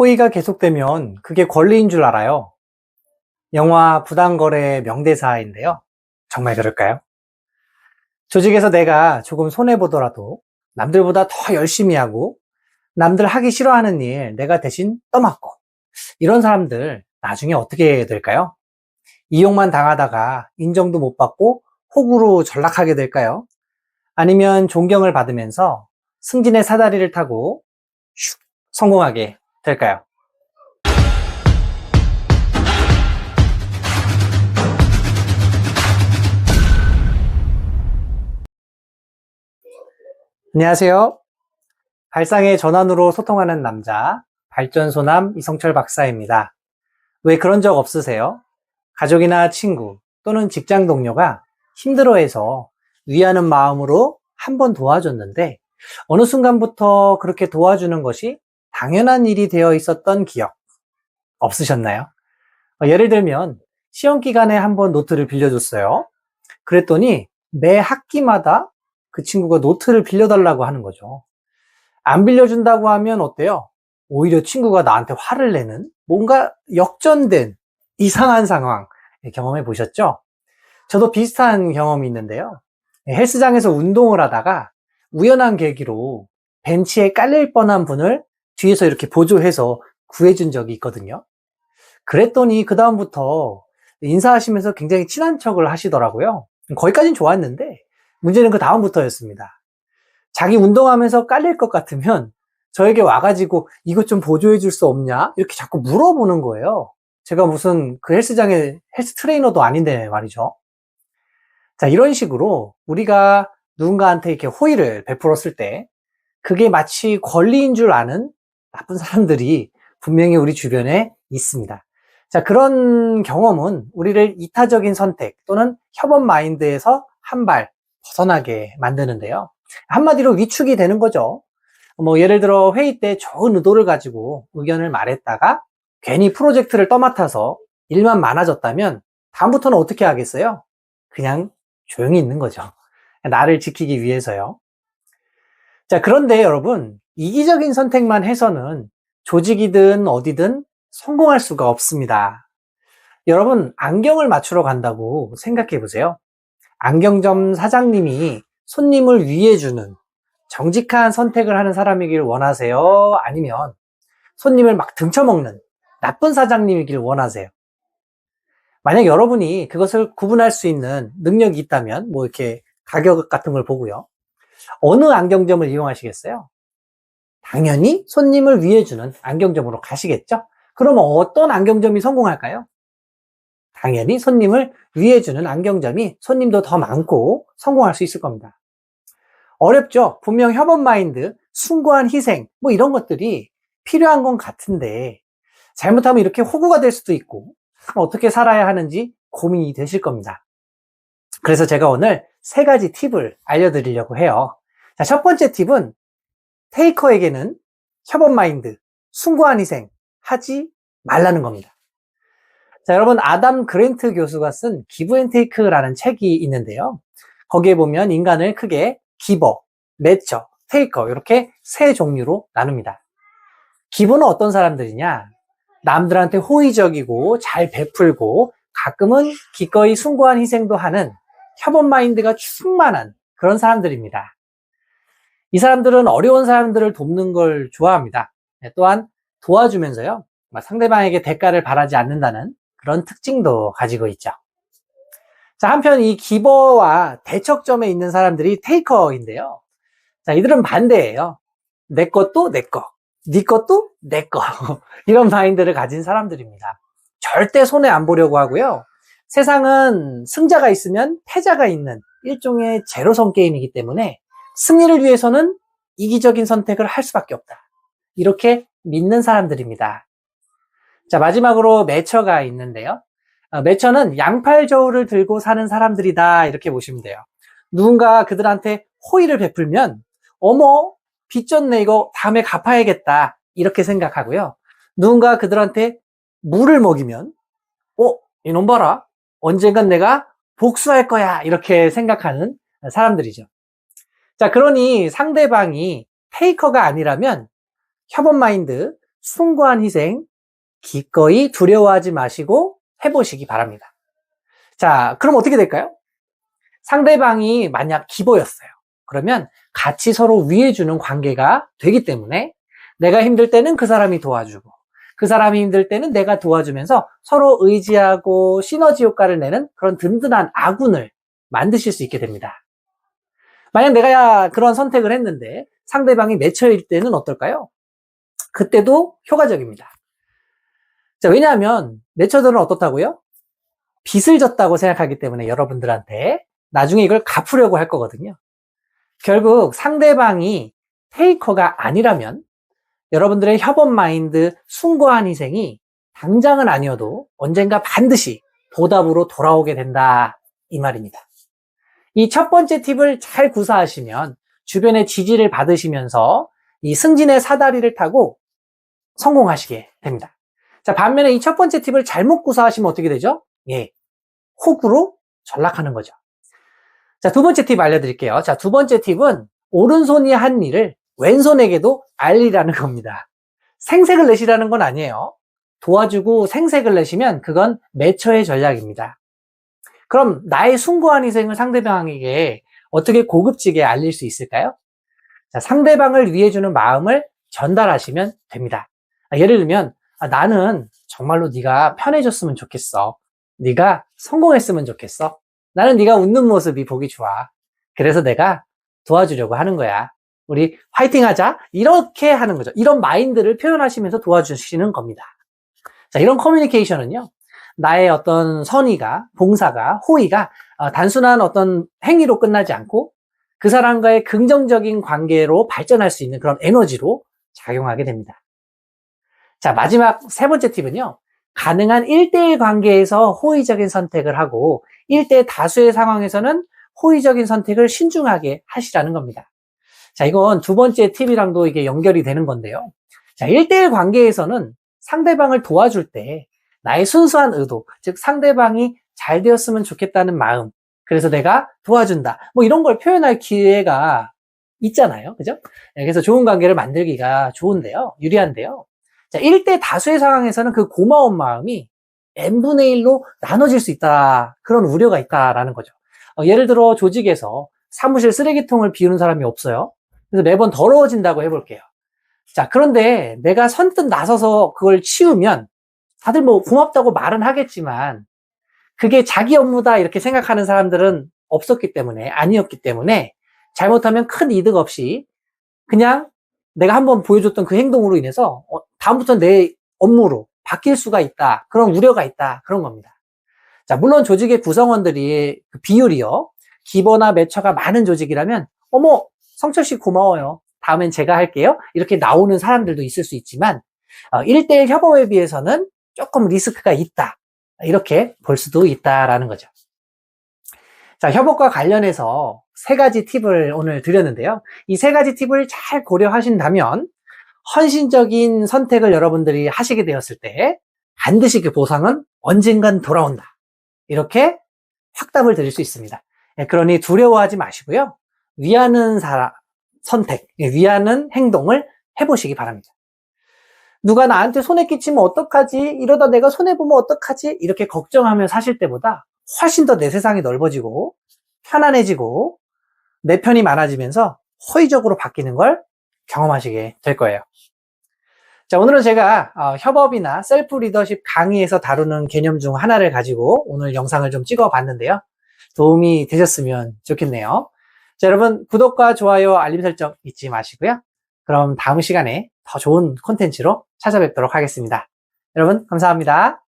호의가 계속되면 그게 권리인 줄 알아요. 영화 부당거래의 명대사인데요. 정말 그럴까요? 조직에서 내가 조금 손해보더라도 남들보다 더 열심히 하고 남들 하기 싫어하는 일 내가 대신 떠맡고 이런 사람들 나중에 어떻게 될까요? 이용만 당하다가 인정도 못 받고 호구로 전락하게 될까요? 아니면 존경을 받으면서 승진의 사다리를 타고 슉 성공하게 될까요? 안녕하세요. 발상의 전환으로 소통하는 남자, 발전소남 이성철 박사입니다. 왜 그런 적 없으세요? 가족이나 친구 또는 직장 동료가 힘들어해서 위하는 마음으로 한 번 도와줬는데 어느 순간부터 그렇게 도와주는 것이 당연한 일이 되어 있었던 기억 없으셨나요? 예를 들면 시험 기간에 한 번 노트를 빌려줬어요. 그랬더니 매 학기마다 그 친구가 노트를 빌려달라고 하는 거죠. 안 빌려준다고 하면 어때요? 오히려 친구가 나한테 화를 내는 뭔가 역전된 이상한 상황 경험해 보셨죠? 저도 비슷한 경험이 있는데요. 헬스장에서 운동을 하다가 우연한 계기로 벤치에 깔릴 뻔한 분을 뒤에서 이렇게 보조해서 구해준 적이 있거든요. 그랬더니 그 다음부터 인사하시면서 굉장히 친한 척을 하시더라고요. 거기까진 좋았는데 문제는 그 다음부터였습니다. 자기 운동하면서 깔릴 것 같으면 저에게 와가지고 이것 좀 보조해 줄 수 없냐? 이렇게 자꾸 물어보는 거예요. 제가 무슨 그 헬스장의 헬스 트레이너도 아닌데 말이죠. 자, 이런 식으로 우리가 누군가한테 이렇게 호의를 베풀었을 때 그게 마치 권리인 줄 아는 나쁜 사람들이 분명히 우리 주변에 있습니다. 자, 그런 경험은 우리를 이타적인 선택 또는 협업 마인드에서 한 발 벗어나게 만드는데요. 한마디로 위축이 되는 거죠. 예를 들어 회의 때 좋은 의도를 가지고 의견을 말했다가 괜히 프로젝트를 떠맡아서 일만 많아졌다면 다음부터는 어떻게 하겠어요? 그냥 조용히 있는 거죠. 나를 지키기 위해서요. 자, 그런데 여러분, 이기적인 선택만 해서는 조직이든 어디든 성공할 수가 없습니다. 여러분, 안경을 맞추러 간다고 생각해 보세요. 안경점 사장님이 손님을 위해주는 정직한 선택을 하는 사람이길 원하세요? 아니면 손님을 막 등쳐먹는 나쁜 사장님이길 원하세요? 만약 여러분이 그것을 구분할 수 있는 능력이 있다면 이렇게 가격 같은 걸 보고요. 어느 안경점을 이용하시겠어요? 당연히 손님을 위해주는 안경점으로 가시겠죠? 그러면 어떤 안경점이 성공할까요? 당연히 손님을 위해주는 안경점이 손님도 더 많고 성공할 수 있을 겁니다. 어렵죠? 분명 협업 마인드, 숭고한 희생, 이런 것들이 필요한 건 같은데 잘못하면 이렇게 호구가 될 수도 있고 어떻게 살아야 하는지 고민이 되실 겁니다. 그래서 제가 오늘 3가지 팁을 알려드리려고 해요. 자, 첫 번째 팁은 테이커에게는 협업 마인드, 숭고한 희생 하지 말라는 겁니다. 자, 여러분 아담 그랜트 교수가 쓴 기브 앤 테이크라는 책이 있는데요. 거기에 보면 인간을 크게 기버, 매처, 테이커 이렇게 3종류로 나눕니다. 기버는 어떤 사람들이냐? 남들한테 호의적이고 잘 베풀고 가끔은 기꺼이 숭고한 희생도 하는 협업 마인드가 충만한 그런 사람들입니다. 이 사람들은 어려운 사람들을 돕는 걸 좋아합니다. 또한 도와주면서요, 상대방에게 대가를 바라지 않는다는 그런 특징도 가지고 있죠. 자, 한편 이 기버와 대척점에 있는 사람들이 테이커인데요. 자, 이들은 반대예요. 내 것도 내 거, 네 것도 내 거. 이런 마인드를 가진 사람들입니다. 절대 손해 안 보려고 하고요. 세상은 승자가 있으면 패자가 있는 일종의 제로섬 게임이기 때문에 승리를 위해서는 이기적인 선택을 할 수밖에 없다. 이렇게 믿는 사람들입니다. 자, 마지막으로 매처가 있는데요. 매처는 양팔 저울을 들고 사는 사람들이다. 이렇게 보시면 돼요. 누군가 그들한테 호의를 베풀면 어머, 빚졌네, 이거 다음에 갚아야겠다. 이렇게 생각하고요. 누군가 그들한테 물을 먹이면 이놈 봐라. 언젠간 내가 복수할 거야. 이렇게 생각하는 사람들이죠. 자, 그러니 상대방이 테이커가 아니라면 협업 마인드, 숭고한 희생 기꺼이 두려워하지 마시고 해보시기 바랍니다. 자, 그럼 어떻게 될까요? 상대방이 만약 기보였어요. 그러면 같이 서로 위해주는 관계가 되기 때문에 내가 힘들 때는 그 사람이 도와주고 그 사람이 힘들 때는 내가 도와주면서 서로 의지하고 시너지 효과를 내는 그런 든든한 아군을 만드실 수 있게 됩니다. 만약 내가 그런 선택을 했는데 상대방이 맺혀일 때는 어떨까요? 그때도 효과적입니다. 자, 왜냐하면 맺혀들은 어떻다고요? 빚을 졌다고 생각하기 때문에 여러분들한테 나중에 이걸 갚으려고 할 거거든요. 결국 상대방이 테이커가 아니라면 여러분들의 협업 마인드, 숭고한 희생이 당장은 아니어도 언젠가 반드시 보답으로 돌아오게 된다, 이 말입니다. 이 첫 번째 팁을 잘 구사하시면 주변의 지지를 받으시면서 이 승진의 사다리를 타고 성공하시게 됩니다. 자, 반면에 이 첫 번째 팁을 잘못 구사하시면 어떻게 되죠? 예, 호구로 전락하는 거죠. 자, 두 번째 팁 알려드릴게요. 자, 두 번째 팁은 오른손이 한 일을 왼손에게도 알리라는 겁니다. 생색을 내시라는 건 아니에요. 도와주고 생색을 내시면 그건 매처의 전략입니다. 그럼 나의 숭고한 희생을 상대방에게 어떻게 고급지게 알릴 수 있을까요? 자, 상대방을 위해주는 마음을 전달하시면 됩니다. 예를 들면 나는 정말로 네가 편해졌으면 좋겠어. 네가 성공했으면 좋겠어. 나는 네가 웃는 모습이 보기 좋아. 그래서 내가 도와주려고 하는 거야. 우리 화이팅 하자. 이렇게 하는 거죠. 이런 마인드를 표현하시면서 도와주시는 겁니다. 자, 이런 커뮤니케이션은요, 나의 어떤 선의가, 봉사가, 호의가 단순한 어떤 행위로 끝나지 않고 그 사람과의 긍정적인 관계로 발전할 수 있는 그런 에너지로 작용하게 됩니다. 자, 마지막 세 번째 팁은요, 가능한 1대1 관계에서 호의적인 선택을 하고 1대 다수의 상황에서는 호의적인 선택을 신중하게 하시라는 겁니다. 자, 이건 두 번째 팁이랑도 이게 연결이 되는 건데요. 자, 1대1 관계에서는 상대방을 도와줄 때 나의 순수한 의도, 즉 상대방이 잘 되었으면 좋겠다는 마음, 그래서 내가 도와준다, 뭐 이런 걸 표현할 기회가 있잖아요. 그죠? 그래서 좋은 관계를 만들기가 좋은데요. 유리한데요. 자, 1대 다수의 상황에서는 그 고마운 마음이 n분의 1로 나눠질 수 있다. 그런 우려가 있다라는 거죠. 예를 들어 조직에서 사무실 쓰레기통을 비우는 사람이 없어요. 그래서 매번 더러워진다고 해볼게요. 자, 그런데 내가 선뜻 나서서 그걸 치우면 다들 뭐 고맙다고 말은 하겠지만 그게 자기 업무다 이렇게 생각하는 사람들은 없었기 때문에, 아니었기 때문에 잘못하면 큰 이득 없이 그냥 내가 한번 보여줬던 그 행동으로 인해서 다음부터 내 업무로 바뀔 수가 있다. 그런 우려가 있다. 그런 겁니다. 자, 물론 조직의 구성원들이 그 비율이요, 기버나 매처가 많은 조직이라면 어머, 성철 씨 고마워요. 다음엔 제가 할게요. 이렇게 나오는 사람들도 있을 수 있지만 1대1 협업에 비해서는 조금 리스크가 있다. 이렇게 볼 수도 있다라는 거죠. 자, 협업과 관련해서 세 가지 팁을 오늘 드렸는데요. 이 세 가지 팁을 잘 고려하신다면 헌신적인 선택을 여러분들이 하시게 되었을 때 반드시 그 보상은 언젠간 돌아온다. 이렇게 확답을 드릴 수 있습니다. 그러니 두려워하지 마시고요. 위하는 선택, 위하는 행동을 해보시기 바랍니다. 누가 나한테 손해 끼치면 어떡하지? 이러다 내가 손해보면 어떡하지? 이렇게 걱정하며 사실 때보다 훨씬 더 내 세상이 넓어지고 편안해지고 내 편이 많아지면서 호의적으로 바뀌는 걸 경험하시게 될 거예요. 자, 오늘은 제가 협업이나 셀프 리더십 강의에서 다루는 개념 중 하나를 가지고 오늘 영상을 좀 찍어 봤는데요. 도움이 되셨으면 좋겠네요. 자, 여러분 구독과 좋아요, 알림 설정 잊지 마시고요. 그럼 다음 시간에 더 좋은 콘텐츠로 찾아뵙도록 하겠습니다. 여러분 감사합니다.